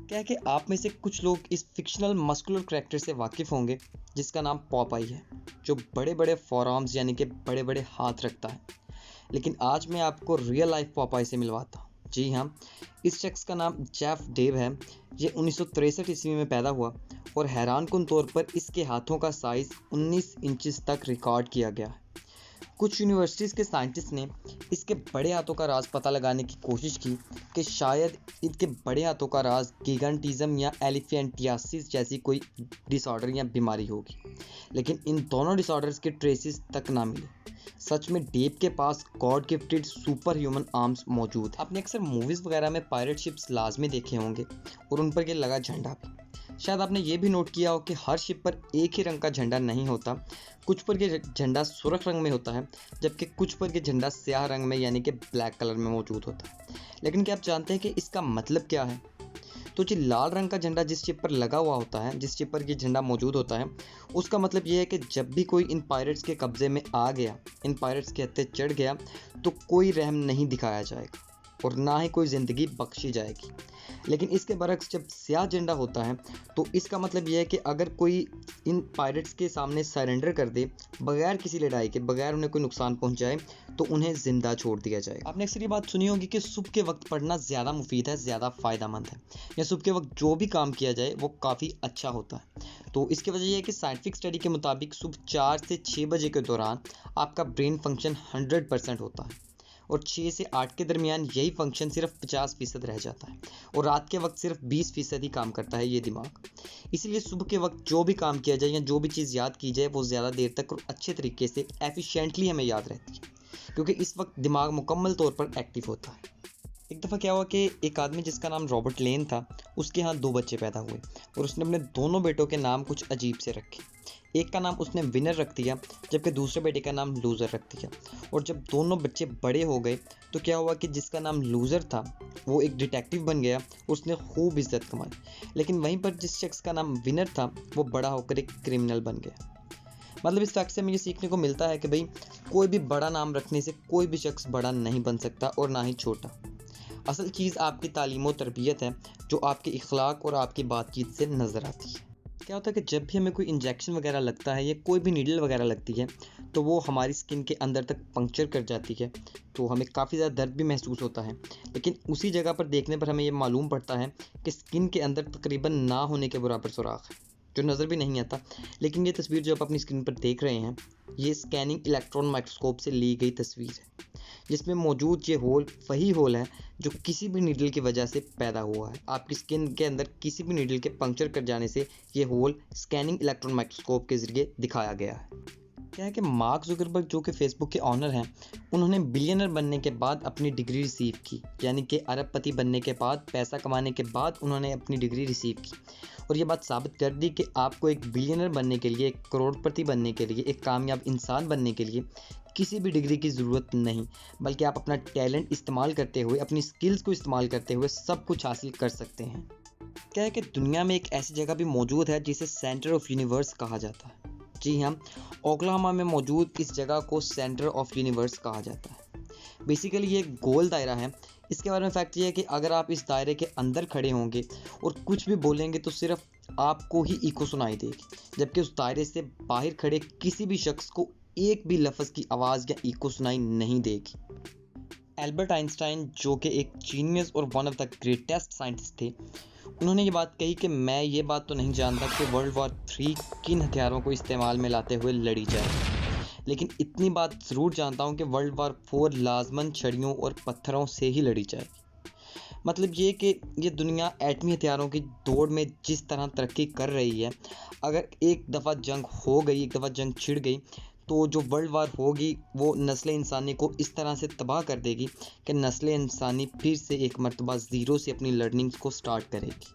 क्या है कि आप में से कुछ लोग इस फिक्शनल मस्कुलर करैक्टर से वाकिफ़ होंगे जिसका नाम पॉपाई है, जो बड़े बड़े फॉरआर्म्स यानी कि बड़े बड़े हाथ रखता है। लेकिन आज मैं आपको रियल लाइफ पॉपाई से मिलवाता हूँ। जी हाँ, इस शख्स का नाम जेफ डेव है। ये 1963 ईस्वी में पैदा हुआ और हैरानकुन तौर पर इसके हाथों का साइज़ 19 इंचेस तक रिकॉर्ड किया गया है। कुछ यूनिवर्सिटीज़ के साइंटिस्ट ने इसके बड़े हाथों का राज पता लगाने की कोशिश की कि शायद इनके बड़े हाथों का राज गिगांटिज्म या एलिफेंटियासिस जैसी कोई डिसऑर्डर या बीमारी होगी, लेकिन इन दोनों डिसऑर्डर्स के ट्रेसेस तक ना मिले। सच में डेव के पास god gifted super human arms मौजूद हैं। आपने अक्सर मूवीज़ वगैरह में पायरेट शिप्स लाजमी देखे होंगे और उन पर ये लगा झंडा भी। शायद आपने ये भी नोट किया हो कि हर शिप पर एक ही रंग का झंडा नहीं होता। कुछ पर ये झंडा सुर्ख रंग में होता है, जबकि कुछ पर ये झंडा स्याह रंग में यानी कि ब्लैक कलर में मौजूद होता है। लेकिन क्या आप जानते हैं कि इसका मतलब क्या है? तो जी लाल रंग का झंडा जिस शिप पर लगा हुआ होता है, जिस शिप पर ये झंडा मौजूद होता है, उसका मतलब ये है कि जब भी कोई इन पायरेट्स के कब्जे में आ गया, इन पायरेट्स के हत्थे चढ़ गया, तो कोई रहम नहीं दिखाया जाएगा और ना ही कोई ज़िंदगी बख्शी जाएगी। लेकिन इसके बरक्स जब स्याह झंडा होता है, तो इसका मतलब यह है कि अगर कोई इन पायरेट्स के सामने सरेंडर कर दे, बगैर किसी लड़ाई के, बगैर उन्हें कोई नुकसान पहुंचाए, तो उन्हें ज़िंदा छोड़ दिया जाएगा। आपने अक्सर ये बात सुनी होगी कि सुबह के वक्त पढ़ना ज़्यादा मुफीद है, ज़्यादा फ़ायदेमंद है, या सुबह के वक्त जो भी काम किया जाए वो काफ़ी अच्छा होता है। तो इसकी वजह यह है कि साइंटिफिक स्टडी के मुताबिक सुबह 4 से 6 बजे के दौरान आपका ब्रेन फंक्शन 100% होता है और 6 से 8 के दरमियान यही फंक्शन सिर्फ 50% रह जाता है और रात के वक्त सिर्फ 20% ही काम करता है ये दिमाग। इसलिए सुबह के वक्त जो भी काम किया जाए या जो भी चीज़ याद की जाए वो ज़्यादा देर तक और अच्छे तरीके से एफिशिएंटली हमें याद रहती है, क्योंकि इस वक्त दिमाग मुकम्मल तौर पर एक्टिव होता है। एक दफ़ा क्या हुआ कि एक आदमी जिसका नाम रॉबर्ट लेन था, उसके यहाँ 2 बच्चे पैदा हुए और उसने अपने दोनों बेटों के नाम कुछ अजीब से रखे। एक का नाम उसने विनर रख दिया, जबकि दूसरे बेटे का नाम लूज़र रख दिया। और जब दोनों बच्चे बड़े हो गए तो क्या हुआ कि जिसका नाम लूज़र था वो एक डिटेक्टिव बन गया, उसने खूब इज्जत कमाई। लेकिन वहीं पर जिस शख्स का नाम विनर था वो बड़ा होकर एक क्रिमिनल बन गया। मतलब इस फैक्ट से हमें ये सीखने को मिलता है कि भाई कोई भी बड़ा नाम रखने से कोई भी शख्स बड़ा नहीं बन सकता और ना ही छोटा। असल चीज़ आपकी तालीम और तरबियत है, जो आपके इखलाक और आपकी बातचीत से नज़र आती है। क्या होता है कि जब भी हमें कोई इंजेक्शन वगैरह लगता है या कोई भी नीडल वगैरह लगती है, तो वो हमारी स्किन के अंदर तक पंक्चर कर जाती है, तो हमें काफ़ी ज़्यादा दर्द भी महसूस होता है। लेकिन उसी जगह पर देखने पर हमें ये मालूम पड़ता है कि स्किन के अंदर तकरीबन ना होने के बराबर सुराख है, जो नज़र भी नहीं आता। लेकिन ये तस्वीर जो आप अपनी स्क्रीन पर देख रहे हैं, ये स्कैनिंग इलेक्ट्रॉन माइक्रोस्कोप से ली गई तस्वीर है, जिसमें मौजूद ये होल वही होल है जो किसी भी नीडल की वजह से पैदा हुआ है। आपकी स्किन के अंदर किसी भी नीडल के पंक्चर कर जाने से ये होल स्कैनिंग इलेक्ट्रॉन माइक्रोस्कोप के ज़रिए दिखाया गया है। क्या है कि मार्क जुकरबर्ग जो कि फेसबुक के ऑनर हैं, उन्होंने बिलियनर बनने के बाद अपनी डिग्री रिसीव की, यानी कि अरबपति बनने के बाद, पैसा कमाने के बाद उन्होंने अपनी डिग्री रिसीव की और ये बात साबित कर दी कि आपको एक बिलियनर बनने के लिए, एक करोड़पति बनने के लिए, एक कामयाब इंसान बनने के लिए किसी भी डिग्री की ज़रूरत नहीं, बल्कि आप अपना टैलेंट इस्तेमाल करते हुए, अपनी स्किल्स को इस्तेमाल करते हुए सब कुछ हासिल कर सकते हैं। क्या है कि दुनिया में एक ऐसी जगह भी मौजूद है जिसे सेंटर ऑफ यूनिवर्स कहा जाता है। जी हाँ, ओक्लाहोमा में मौजूद इस जगह को सेंटर ऑफ यूनिवर्स कहा जाता है। बेसिकली ये एक गोल दायरा है। इसके बारे में फैक्ट ये है कि अगर आप इस दायरे के अंदर खड़े होंगे और कुछ भी बोलेंगे तो सिर्फ आपको ही इको सुनाई देगी, जबकि उस दायरे से बाहर खड़े किसी भी शख्स को एक भी लफ्ज़ की आवाज़ या इको सुनाई नहीं देगी। एल्बर्ट आइंस्टाइन जो कि एक जीनियस और one of the greatest scientist थे, उन्होंने ये बात कही कि मैं ये बात तो नहीं जानता कि वर्ल्ड वॉर 3 किन हथियारों को इस्तेमाल में लाते हुए लड़ी जाए, लेकिन इतनी बात ज़रूर जानता हूँ कि वर्ल्ड वॉर 4 लाजमन छड़ियों और पत्थरों से ही लड़ी जाएगी। मतलब ये कि ये दुनिया एटमी हथियारों की दौड़ में जिस तरह तरक्की कर रही है, अगर एक दफ़ा जंग हो गई, एक दफ़ा जंग छिड़ गई, तो जो वर्ल्ड वार होगी वो नस्ल इंसानी को इस तरह से तबाह कर देगी कि नस्ल इंसानी फिर से एक मरतबा ज़ीरो से अपनी लर्निंग्स को स्टार्ट करेगी।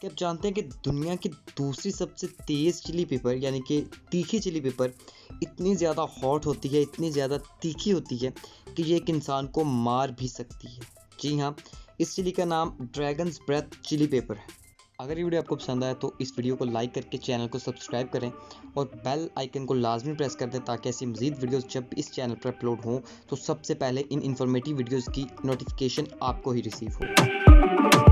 क्या आप जानते हैं कि दुनिया की दूसरी सबसे तेज़ चिली पेपर यानी कि तीखी चिली पेपर इतनी ज़्यादा हॉट होती है, इतनी ज़्यादा तीखी होती है कि ये एक इंसान को मार भी सकती है। जी हाँ, इस चिली का नाम ड्रैगन्स ब्रेथ चिली पेपर है। अगर ये वीडियो आपको पसंद आए तो इस वीडियो को लाइक करके चैनल को सब्सक्राइब करें और बेल आइकन को लाजमी प्रेस कर दें, ताकि ऐसी मज़ीद वीडियोस जब इस चैनल पर अपलोड हों तो सबसे पहले इन इन्फॉर्मेटिव वीडियोस की नोटिफिकेशन आपको ही रिसीव हो।